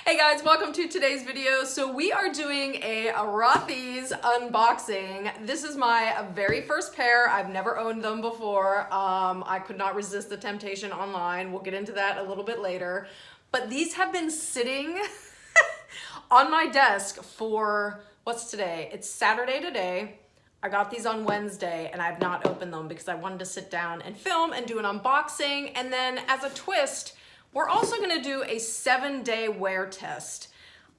Hey guys, welcome to today's video. So we are doing a Rothy's unboxing. This is my very first pair. I've never owned them before. I could not resist the temptation online. We'll get into that a little bit later. But these have been sitting on my desk for, what's today? It's Saturday today. I got these on Wednesday and I've not opened them because I wanted to sit down and film and do an unboxing. And then as a twist, we're also gonna do a 7-day wear test.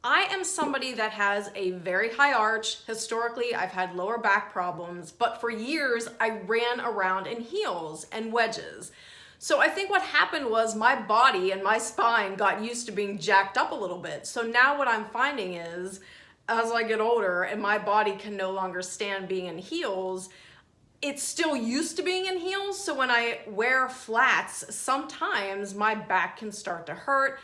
I am somebody that has a very high arch. Historically, I've had lower back problems, but for years I ran around in heels and wedges. So I think what happened was my body and my spine got used to being jacked up a little bit. So now what I'm finding is, as I get older and my body can no longer stand being in heels, it's still used to being in heels, so when I wear flats, sometimes my back can start to hurt.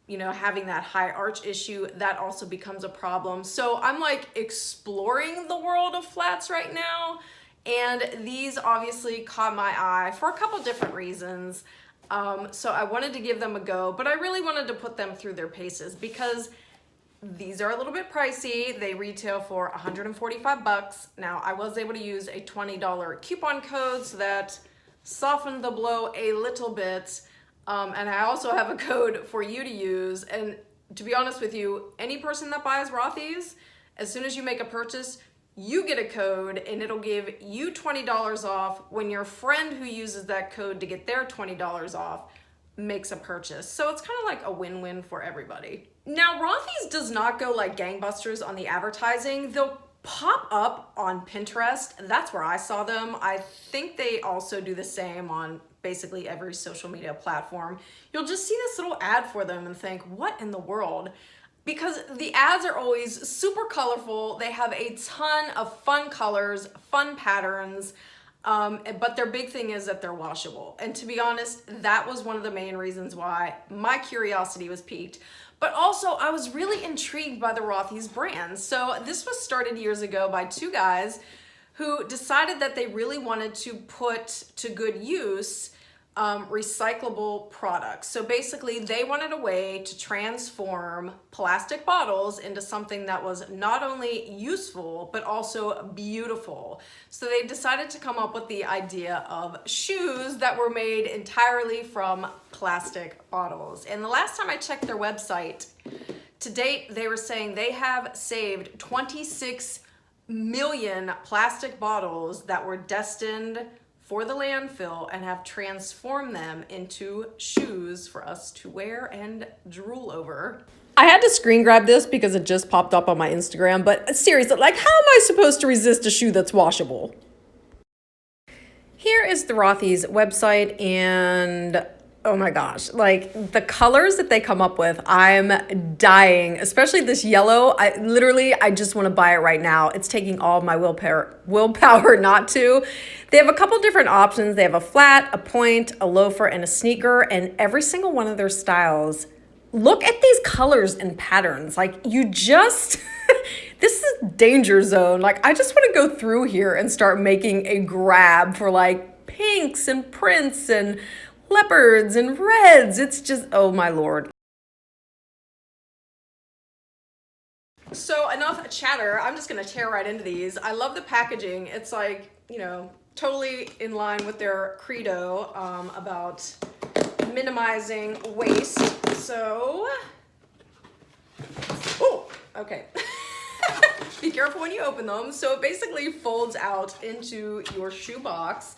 You know, having that high arch issue, that also becomes a problem. So I'm like exploring the world of flats right now, and these obviously caught my eye for a couple different reasons. So I wanted to give them a go, but I really wanted to put them through their paces because these are a little bit pricey. They retail for 145 bucks. Now, I was able to use a $20 coupon code, so that softened the blow a little bit. And I also have a code for you to use. And to be honest with you, any person that buys Rothy's, as soon as you make a purchase, you get a code and it'll give you $20 off when your friend who uses that code to get their $20 off makes a purchase. So it's kind of like a win-win for everybody. Now, Rothy's does not go like gangbusters on the advertising. They'll pop up on Pinterest. That's where I saw them. I think they also do the same on basically every social media platform. You'll just see this little ad for them and think, what in the world? Because the ads are always super colorful. They have a ton of fun colors, fun patterns, but their big thing is that they're washable. And to be honest, that was one of the main reasons why my curiosity was piqued. But also, I was really intrigued by the Rothy's brand. So this was started years ago by two guys who decided that they really wanted to put to good use recyclable products. So basically, they wanted a way to transform plastic bottles into something that was not only useful, but also beautiful. So they decided to come up with the idea of shoes that were made entirely from plastic bottles. And the last time I checked their website, to date, they were saying they have saved 26 million plastic bottles that were destined for the landfill and have transformed them into shoes for us to wear and drool over. I had to screen grab this because it just popped up on my Instagram, but seriously, like, how am I supposed to resist a shoe that's washable? Here is the Rothy's website, and oh my gosh, like the colors that they come up with, I'm dying, especially this yellow. I just want to buy it right now. It's taking all of my willpower not to. They have a couple different options. They have a flat, a point, a loafer, and a sneaker, and every single one of their styles. Look at these colors and patterns. Like, you just, this is danger zone. Like, I just want to go through here and start making a grab for like pinks and prints and leopards and reds. It's just, oh my Lord. So enough chatter. I'm just gonna tear right into these. I love the packaging. It's like, you know, totally in line with their credo about minimizing waste. So, oh, okay. Be careful when you open them. So it basically folds out into your shoe box.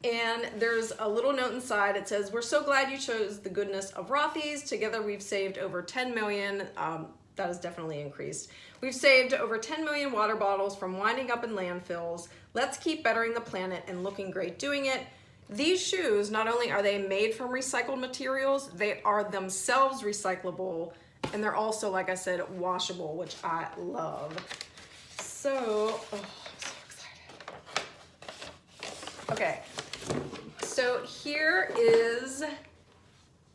And there's a little note inside. It says, "We're so glad you chose the goodness of Rothy's. Together we've saved over 10 million. That has definitely increased. We've saved over 10 million water bottles from winding up in landfills. Let's keep bettering the planet and looking great doing it." These shoes, not only are they made from recycled materials, they are themselves recyclable. And they're also, like I said, washable, which I love. So, oh, I'm so excited. Okay. So here is,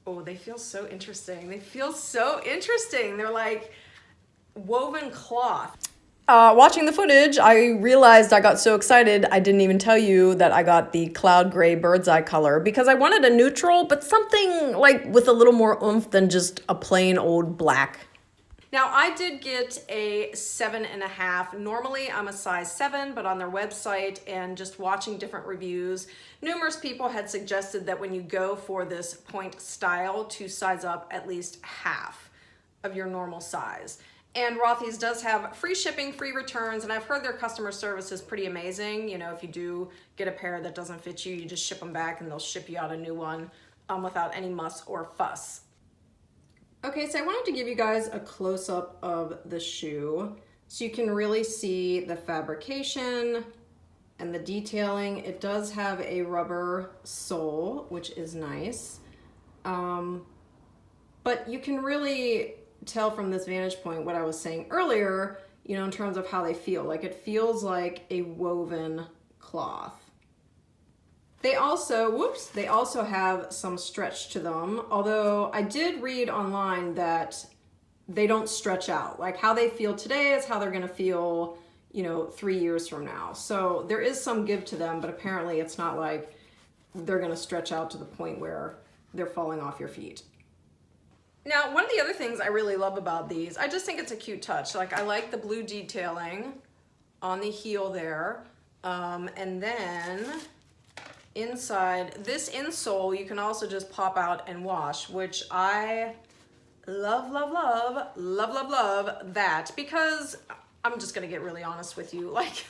oh, they feel so interesting. They feel so interesting. They're like woven cloth. Watching the footage, I realized I got so excited I didn't even tell you that I got the cloud gray bird's eye color because I wanted a neutral, but something like with a little more oomph than just a plain old black. Now I did get a 7.5. Normally I'm a size 7, but on their website and just watching different reviews, numerous people had suggested that when you go for this point style to size up at least half of your normal size. And Rothy's does have free shipping, free returns, and I've heard their customer service is pretty amazing. You know, if you do get a pair that doesn't fit you, you just ship them back and they'll ship you out a new one without any muss or fuss. Okay, so I wanted to give you guys a close-up of the shoe so you can really see the fabrication and the detailing. It does have a rubber sole, which is nice. But you can really tell from this vantage point what I was saying earlier, you know, in terms of how they feel. Like it feels like a woven cloth. They also have some stretch to them, although I did read online that they don't stretch out. Like how they feel today is how they're gonna feel, you know, 3 years from now. So there is some give to them, but apparently it's not like they're gonna stretch out to the point where they're falling off your feet. Now, one of the other things I really love about these, I just think it's a cute touch. Like I like the blue detailing on the heel there. And then inside, this insole, you can also just pop out and wash, which I love, love, love, love, love, love that, because I'm just gonna get really honest with you. Like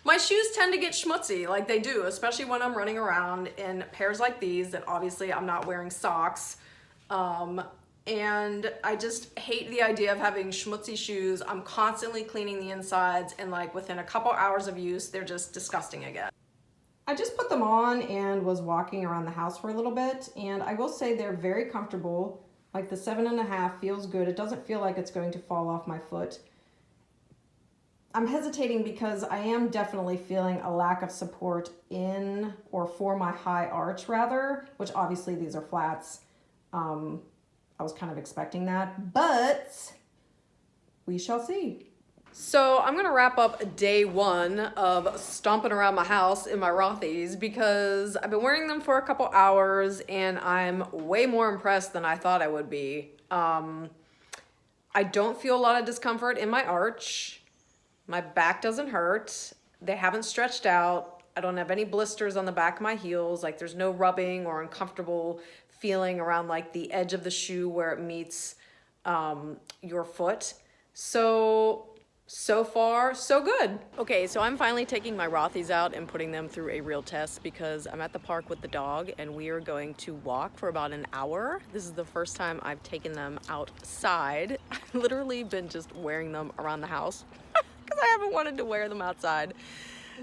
my shoes tend to get schmutzy, like they do, especially when I'm running around in pairs like these that obviously I'm not wearing socks. And I just hate the idea of having schmutzy shoes. I'm constantly cleaning the insides and like within a couple hours of use, they're just disgusting again. I just put them on and was walking around the house for a little bit, and I will say they're very comfortable. Like the 7.5 feels good. It doesn't feel like it's going to fall off my foot. I'm hesitating because I am definitely feeling a lack of support in or for my high arch rather, which obviously these are flats. I was kind of expecting that, but we shall see. So I'm gonna wrap up day 1 of stomping around my house in my Rothys because I've been wearing them for a couple hours and I'm way more impressed than I thought I would be. I don't feel a lot of discomfort in my arch. My back doesn't hurt. They haven't stretched out. I don't have any blisters on the back of my heels. Like there's no rubbing or uncomfortable feeling around like the edge of the shoe where it meets your foot. So far, so good. Okay, so I'm finally taking my Rothys out and putting them through a real test because I'm at the park with the dog and we are going to walk for about an hour. This is the first time I've taken them outside. I've literally been just wearing them around the house because I haven't wanted to wear them outside.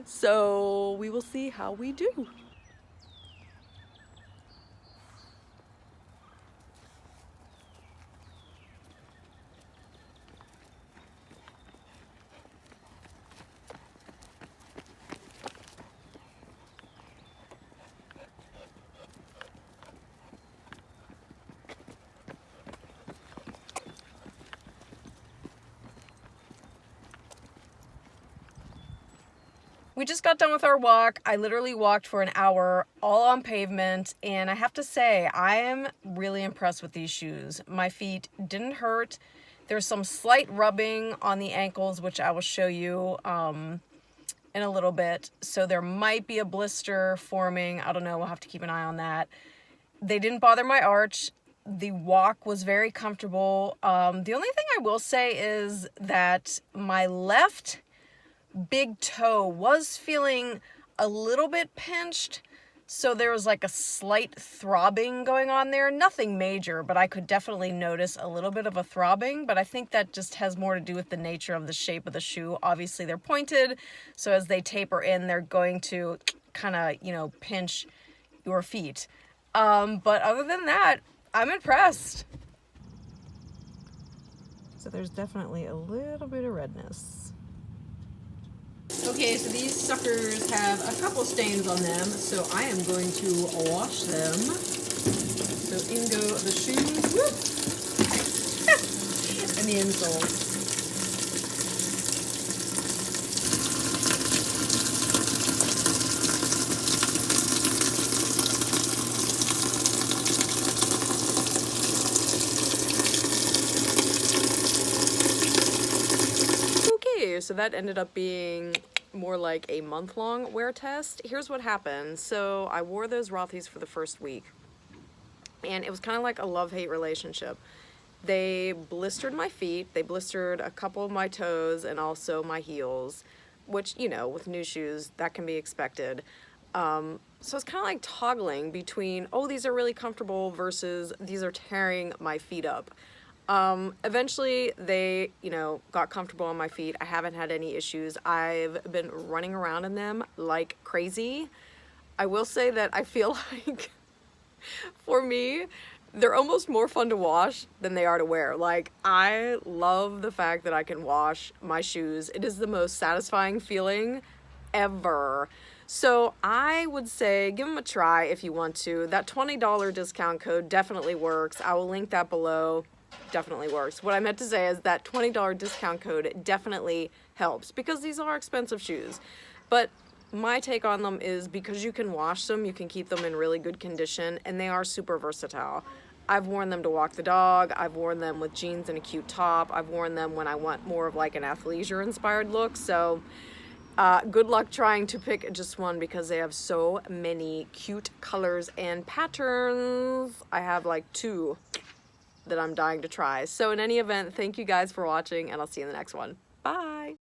So we will see how we do. We just got done with our walk. I literally walked for an hour, all on pavement, and I have to say, I am really impressed with these shoes. My feet didn't hurt. There's some slight rubbing on the ankles, which I will show you in a little bit. So there might be a blister forming. I don't know, we'll have to keep an eye on that. They didn't bother my arch. The walk was very comfortable. The only thing I will say is that my left big toe was feeling a little bit pinched, so there was like a slight throbbing going on there. Nothing major, but I could definitely notice a little bit of a throbbing, but I think that just has more to do with the nature of the shape of the shoe. Obviously they're pointed, so as they taper in, they're going to kind of, you know, pinch your feet. But other than that, I'm impressed. So there's definitely a little bit of redness. Okay, so these suckers have a couple stains on them, so I am going to wash them. So in go the shoes, whoop, and the insoles. so that ended up being more like a month-long wear test. Here's what happened. So I wore those Rothys for the first week, and it was kind of like a love-hate relationship. They blistered my feet, they blistered a couple of my toes, and also my heels, which, you know, with new shoes, that can be expected. So it's kind of like toggling between, oh, these are really comfortable versus these are tearing my feet up. Eventually they, you know, got comfortable on my feet. I haven't had any issues. I've been running around in them like crazy. I will say that I feel like for me, they're almost more fun to wash than they are to wear. Like, I love the fact that I can wash my shoes. It is the most satisfying feeling ever. So I would say give them a try if you want to. That $20 discount code definitely works. I will link that below. Definitely works. What I meant to say is that $20 discount code definitely helps because these are expensive shoes. But my take on them is because you can wash them, you can keep them in really good condition, and they are super versatile. I've worn them to walk the dog. I've worn them with jeans and a cute top. I've worn them when I want more of like an athleisure inspired look. So good luck trying to pick just one because they have so many cute colors and patterns. I have like 2 that I'm dying to try. So in any event, thank you guys for watching, and I'll see you in the next one.